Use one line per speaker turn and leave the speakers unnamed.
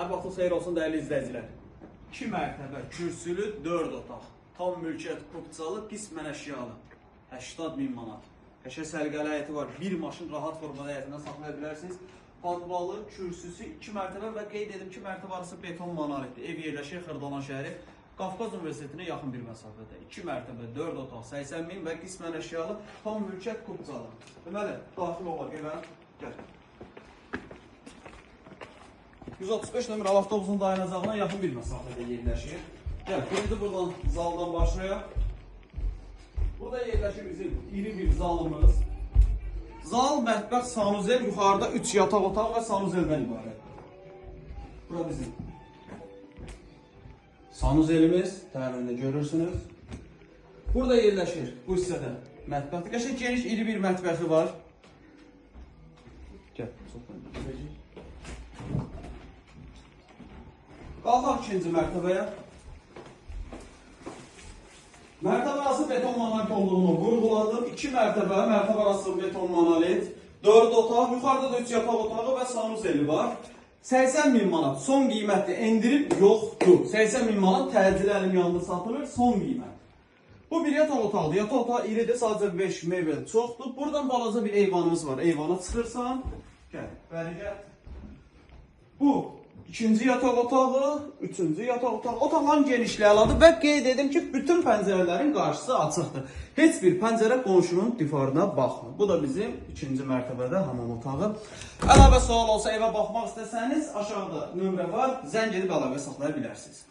Hər vaxtınız xeyir olsun dəyərli izləyicilər. 2 mərtəbə kürsülü 4 otaq. Tam mülkiyyət kupçalı, qismən əşyalı. 80.000 manat. Qəşəng səliqəli həyəti var. Bir maşın rahat formada həyətində saxlaya bilərsiniz. Padvalı, kürsüsü 2 mərtəbə və qeyd edim ki, mərtəbə arası beton monolitdir. Ev yerləşir Xırdalan şəhəri. Qafqaz Universitetinə yaxın bir məsafədə. 2 mərtəbə, 4 otaq, 80.000 və qismən əşyalı, tam mülkiyyət kupçalı. Deməli, daxil olaq evə. Gəl. 135 nömrə avtobuzun dayanacağına yaxın bir məsafədə yerləşir. Gəl, şimdi buradan zaldan başlayaq. Burada yerləşir bizim iri bir zalımız. Zal, mətbəx, sanuzel, yuxarıda 3 yataq otağı və sanuzeldən ibarətdir. Bura bizim sanuzelimiz, təminində görürsünüz. Burada yerləşir bu hissədə mətbəxdir. Qəşəng geniş iri bir mətbəxi var. Gəl, qalxaq ikinci mərtəbəyə. Mərtəbə arası beton monolit olduğunu vurğuladım. 2 mərtəbə, mərtəbə arası beton monolit, 4 otaq, yuxarıda da 3 yataq otağı və sanuzeli var. 80.000 manat son qiymətli, endirim yoxdur. 80.000 manat təcili əlim yanında satılır, son qiymət. Bu bir yataq otaqdır. Yataq otağı iridir, sadəcə 5 mebel çoxdur. Buradan balaca bir eyvanımız var. Eyvana çıxırsan, gəl, bəri gəl. Bu İkinci yataq otağı, üçüncü yataq otağı. Otaqların genişliyi əladır və qeyd edim ki, bütün pəncərələrin qarşısı açıqdır. Heç bir pəncərə qonşunun divarına baxmır. Bu da bizim ikinci mərtəbədə hamam otağı. Əlavə sual olsa, evə baxmaq istəsəniz, aşağıda nömrə var. Zəng edib əlavə saxlaya bilərsiniz.